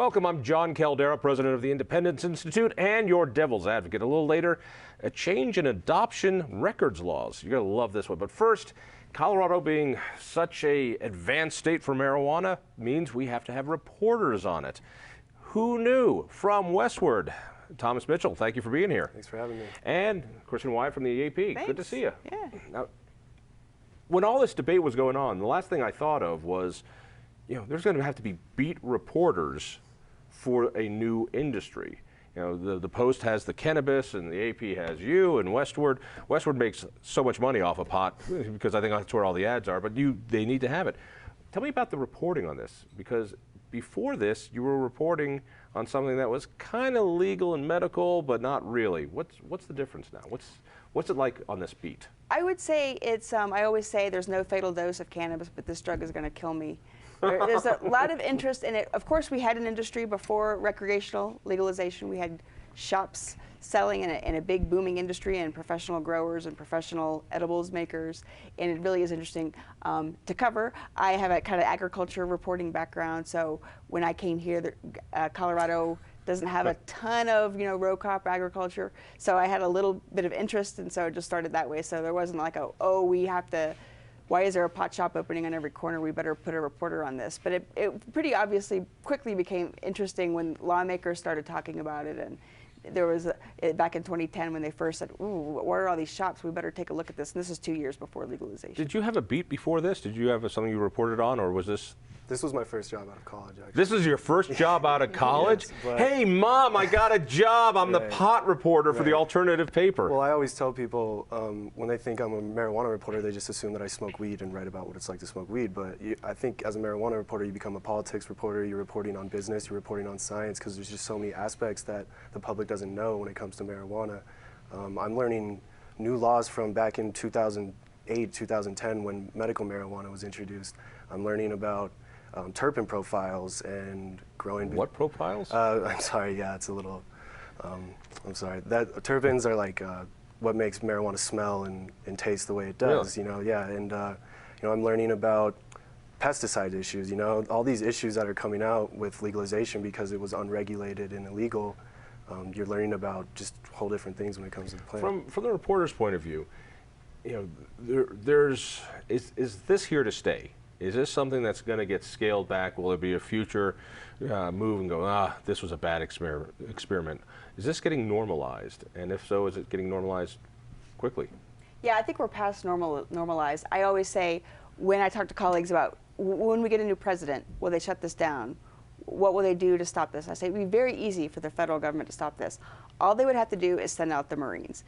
Welcome, I'm Jon Caldara, president of the Independence Institute and your devil's advocate. A little later, a change in adoption records laws. You're going to love this one. But first, Colorado being such an advanced state for marijuana means we have to have reporters on it. Who knew? From Westword, Thomas Mitchell, thank you for being here. Thanks for having me. And Kristen Wyatt from the AP. Thanks. Good to see you. Yeah. Now, when all this debate was going on, the last thing I thought of was, there's going to have to be beat reporters for a new industry. The Post has the Cannabis, and the AP has you, and Westword. Westword makes so much money off of pot because I think that's where all the ads are. But they need to have it. Tell me about the reporting on this, because before this, you were reporting on something that was kind of legal and medical, but not really. What's the difference now? What's it like on this beat? I would say it's. I always say there's no fatal dose of cannabis, but this drug is going to kill me. There's a lot of interest in it. Of course, we had an industry before recreational legalization. We had shops selling in a big booming industry, and professional growers and professional edibles makers, and it really is interesting to cover. I have a kind of agriculture reporting background, so when I came here, Colorado doesn't have a ton of row crop agriculture, so I had a little bit of interest, and so it just started that way. So there wasn't like we have to. Why is there a pot shop opening on every corner? We better put a reporter on this. But it pretty obviously quickly became interesting when lawmakers started talking about it. And there was, back in 2010 when they first said, ooh, what are all these shops? We better take a look at this. And this is 2 years before legalization. Did you have a beat before this? Did you have something you reported on, or was this? This was my first job out of college, actually. This is your first job out of college? Yes, hey, Mom, I got a job. I'm the pot reporter for the alternative paper. Well, I always tell people when they think I'm a marijuana reporter, they just assume that I smoke weed and write about what it's like to smoke weed. But I think as a marijuana reporter, you become a politics reporter. You're reporting on business. You're reporting on science, because there's just so many aspects that the public doesn't know when it comes to marijuana. I'm learning new laws from back in 2008, 2010 when medical marijuana was introduced. I'm learning about terpene profiles and growing. What profiles? I'm sorry. Yeah, it's a little. I'm sorry. That terpenes are like what makes marijuana smell and taste the way it does. Really? Yeah, and I'm learning about pesticide issues. All these issues that are coming out with legalization because it was unregulated and illegal. You're learning about just whole different things when it comes to the plant. From the reporter's point of view, is this here to stay? Is this something that's going to get scaled back? Will there be a future move and go, this was a bad experiment? Is this getting normalized? And if so, is it getting normalized quickly? Yeah, I think we're past normalized. I always say, when I talk to colleagues about when we get a new president, will they shut this down? What will they do to stop this? I say it would be very easy for the federal government to stop this. All they would have to do is send out the Marines.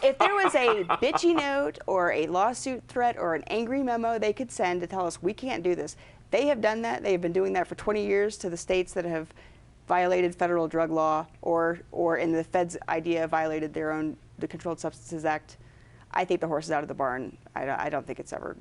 If there was a bitchy note or a lawsuit threat or an angry memo they could send to tell us we can't do this, they have done that. They have been doing that for 20 years to the states that have violated federal drug law or in the Fed's idea violated the Controlled Substances Act. I think the horse is out of the barn. I don't think it's ever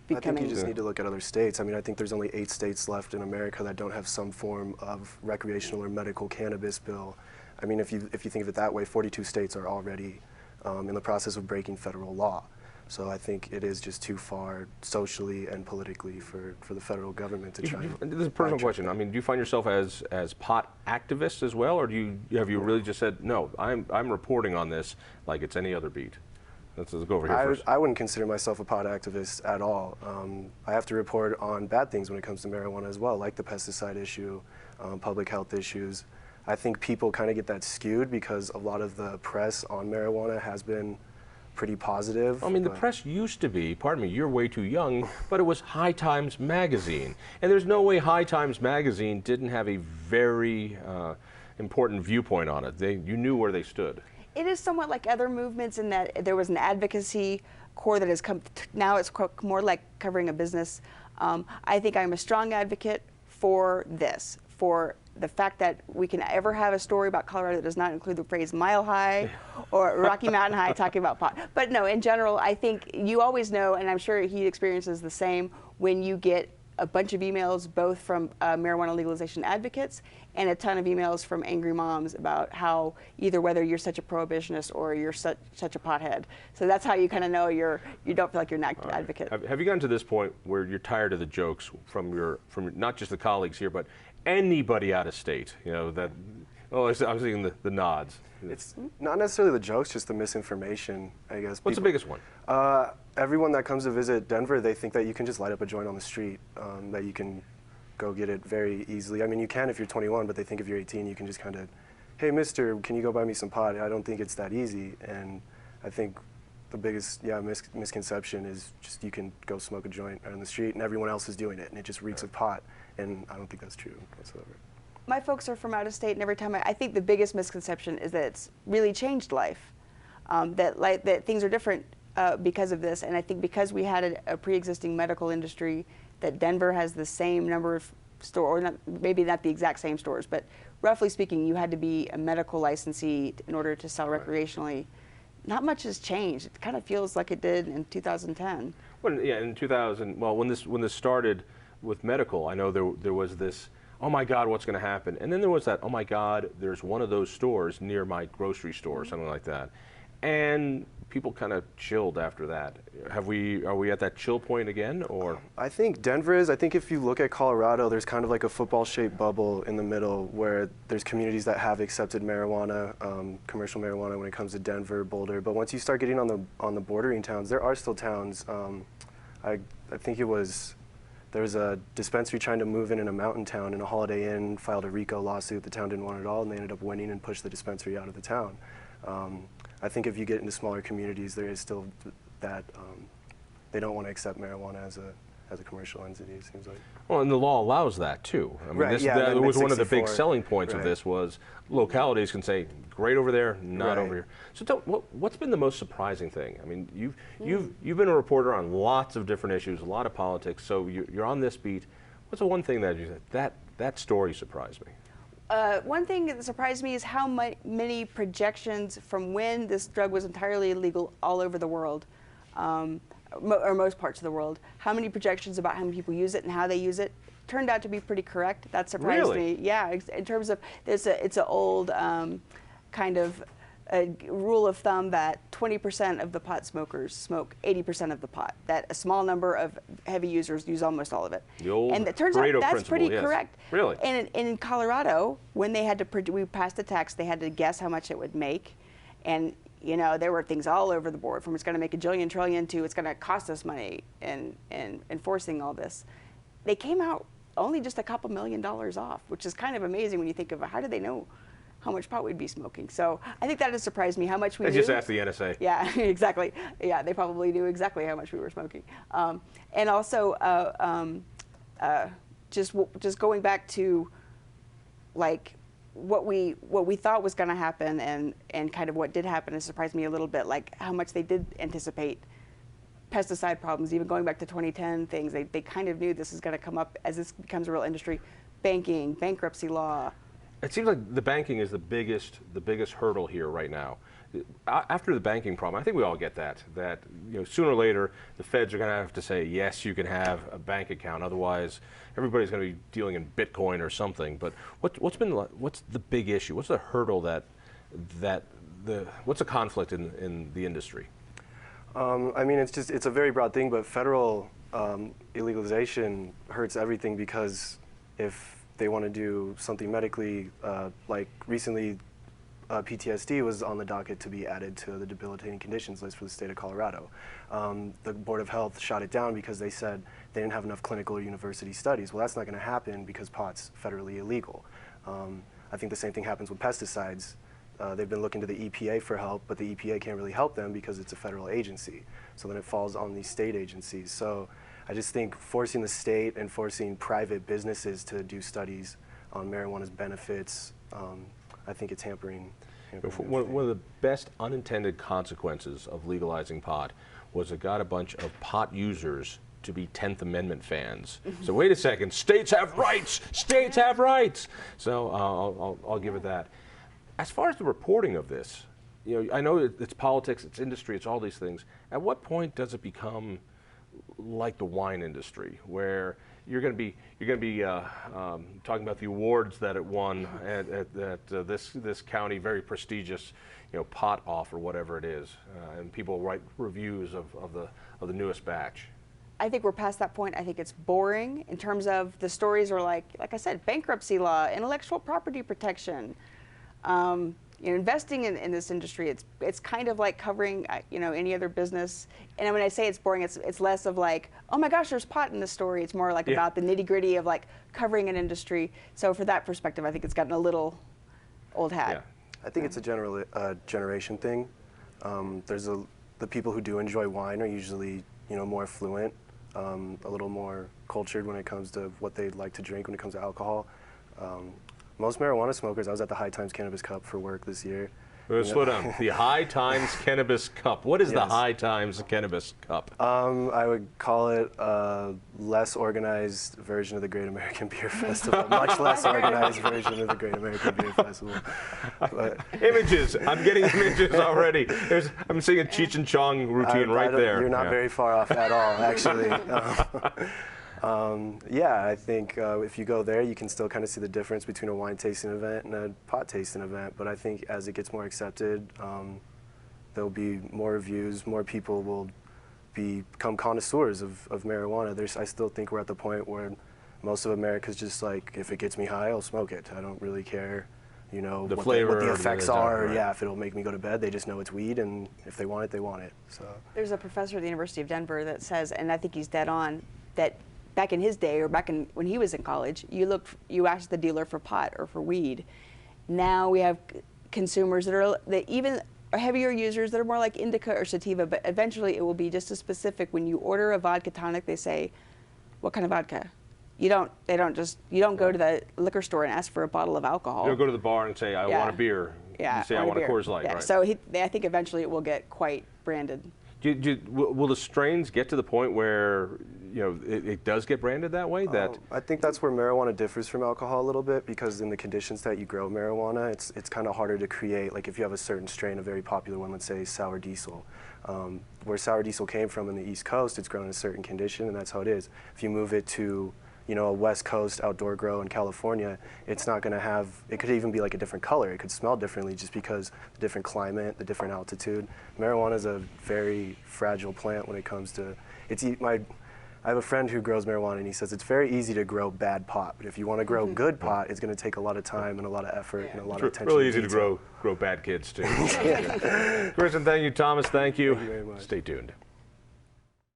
becoming. I think you just need to look at other states. I mean, I think there's only 8 states left in America that don't have some form of recreational or medical cannabis bill. I mean, if you think of it that way, 42 states are already in the process of breaking federal law. So I think it is just too far socially and politically for the federal government to try. This is a personal question. I mean, do you find yourself as pot activists as well, or have you really just said, no, I'm reporting on this like it's any other beat? Let's go over here first. I wouldn't consider myself a pot activist at all. I have to report on bad things when it comes to marijuana as well, like the pesticide issue, public health issues. I think people kind of get that skewed because a lot of the press on marijuana has been pretty positive. I mean, the press used to be, pardon me, you're way too young, but it was High Times Magazine. And there's no way High Times Magazine didn't have a very important viewpoint on it. You knew where they stood. It is somewhat like other movements in that there was an advocacy core that has come, now it's more like covering a business. I think I'm a strong advocate for this, for the fact that we can ever have a story about Colorado that does not include the phrase Mile High or Rocky Mountain High talking about pot. But no, in general, I think you always know, and I'm sure he experiences the same, when you get a bunch of emails both from marijuana legalization advocates and a ton of emails from angry moms about how either whether you're such a prohibitionist or you're such a pothead. So that's how you kind of know you don't feel like you're an advocate. Have you gotten to this point where you're tired of the jokes from not just the colleagues here, but anybody out of state. You know that. Oh, I was seeing the nods. It's not necessarily the jokes, just the misinformation, I guess. What's the biggest one? Everyone that comes to visit Denver, they think that you can just light up a joint on the street, that you can go get it very easily. I mean, you can if you're 21, but they think if you're 18, you can just kind of, hey, mister, can you go buy me some pot? I don't think it's that easy. And I think the biggest misconception is just you can go smoke a joint on the street and everyone else is doing it, and it just reeks of pot. And I don't think that's true whatsoever. My folks are from out of state, and every time I think the biggest misconception is that it's really changed life, that things are different because of this. And I think because we had a pre-existing medical industry, that Denver has the same number of stores, or maybe not the exact same stores, but roughly speaking, you had to be a medical licensee in order to sell recreationally. Not much has changed. It kind of feels like it did in 2010. Well, yeah, in 2000. Well, when this started with medical, I know there was this, oh my God, what's going to happen? And then there was that, oh my God, there's one of those stores near my grocery store, or something like that. And people kind of chilled after that. Are we at that chill point again, or? I think Denver is. I think if you look at Colorado, there's kind of like a football-shaped bubble in the middle where there's communities that have accepted marijuana, commercial marijuana when it comes to Denver, Boulder. But once you start getting on the bordering towns, there are still towns. I think there was a dispensary trying to move in a mountain town, and a Holiday Inn filed a RICO lawsuit. The town didn't want it at all, and they ended up winning and pushed the dispensary out of the town. I think if you get into smaller communities, there is still that they don't want to accept marijuana as a commercial entity, it seems like. Well, and the law allows that too. I mean, right, that was one of the big 64. selling points of this was localities can say, great over there, not over here. So what's been the most surprising thing? I mean, you've been a reporter on lots of different issues, a lot of politics, so you're on this beat. What's the one thing that you said, that story surprised me? One thing that surprised me is how many projections from when this drug was entirely illegal all over the world, or most parts of the world, how many projections about how many people use it and how they use it turned out to be pretty correct. That surprised me. Yeah, in terms of, it's an old kind of a rule of thumb that 20% of the pot smokers smoke 80% of the pot, that a small number of heavy users use almost all of it. The old and it turns out Pareto that's pretty principle, yes. correct. Really? And in Colorado, when they had to, we passed a tax, they had to guess how much it would make. And you know, there were things all over the board, from it's going to make a jillion trillion to it's going to cost us money and enforcing all this. They came out only just a couple $1 million off, which is kind of amazing when you think of how did they know how much pot we'd be smoking. So I think that has surprised me how much we knew. Just ask the NSA. Yeah, exactly. Yeah, they probably knew exactly how much we were smoking. And also, just going back to like what we thought was going to happen and kind of what did happen has surprised me a little bit, like how much they did anticipate pesticide problems. Even going back to 2010 things, they kind of knew this is going to come up as this becomes a real industry. Banking, bankruptcy law. It seems like the banking is the biggest hurdle here right now. After the banking problem, I think we all get that sooner or later the feds are going to have to say, yes, you can have a bank account, otherwise everybody's going to be dealing in Bitcoin or something. But what's the big issue? What's the hurdle what's the conflict in the industry? I mean, it's a very broad thing, but federal illegalization hurts everything, because if they want to do something medically, like recently PTSD was on the docket to be added to the debilitating conditions list for the state of Colorado. The Board of Health shot it down because they said they didn't have enough clinical or university studies. Well, that's not going to happen because pot's federally illegal. I think the same thing happens with pesticides. They've been looking to the EPA for help, but the EPA can't really help them because it's a federal agency. So then it falls on these state agencies. So I just think forcing the state and forcing private businesses to do studies on marijuana's benefits, I think it's hampering. One of the best unintended consequences of legalizing pot was it got a bunch of pot users to be 10th Amendment fans. So wait a second, states have rights, states have rights. So I'll give it that. As far as the reporting of this, I know it's politics, it's industry, it's all these things. At what point does it become like the wine industry, where you're going to be talking about the awards that it won at this county, very prestigious, pot off or whatever it is, and people write reviews of the newest batch? I think we're past that point. I think it's boring in terms of the stories are like I said, bankruptcy law, intellectual property protection. Investing in this industry, it's kind of like covering any other business. And when I say it's boring, it's less of like, oh my gosh, there's pot in this story. It's more like about the nitty gritty of like covering an industry. So for that perspective, I think it's gotten a little old hat. Yeah. I think it's a generation thing. The people who do enjoy wine are usually more fluent, a little more cultured when it comes to what they like to drink when it comes to alcohol. Most marijuana smokers, I was at the High Times Cannabis Cup for work this year. Slow down. The High Times Cannabis Cup. What is the High Times Cannabis Cup? I would call it a less organized version of the Great American Beer Festival. Much less organized version of the Great American Beer Festival. But images. I'm getting images already. I'm seeing a Cheech and Chong routine right there. You're not very far off at all, actually. I think if you go there, you can still kind of see the difference between a wine tasting event and a pot tasting event. But I think as it gets more accepted, there'll be more reviews, more people will become connoisseurs of marijuana. I still think we're at the point where most of America's just like, if it gets me high, I'll smoke it. I don't really care, the what flavor, the effects are. Right. Yeah, if it'll make me go to bed, they just know it's weed, and if they want it, they want it. So there's a professor at the University of Denver that says, and I think he's dead on, that back in his day, or when he was in college, you asked the dealer for pot or for weed. Now we have consumers that even are heavier users that are more like indica or sativa, but eventually it will be just as specific. When you order a vodka tonic, they say, what kind of vodka? You don't go to the liquor store and ask for a bottle of alcohol. You don't go to the bar and say, I want a beer. Yeah, you say, I want a Coors Light, right? So I think eventually it will get quite branded. Will the strains get to the point where it does get branded that way? I think that's where marijuana differs from alcohol a little bit, because in the conditions that you grow marijuana, it's kind of harder to create. Like if you have a certain strain, a very popular one, let's say sour diesel. Where sour diesel came from in the East Coast, it's grown in a certain condition, and that's how it is. If you move it to a West Coast outdoor grow in California, it's not going to have, it could even be like a different color. It could smell differently just because the different climate, the different altitude. Marijuana is a very fragile plant when it comes to, I have a friend who grows marijuana, and he says it's very easy to grow bad pot, but if you want to grow good pot, it's going to take a lot of time and a lot of effort and a lot of attention. It's really easy to grow bad kids too. Kristen, thank you. Thomas, thank you. Thank you very much. Stay tuned.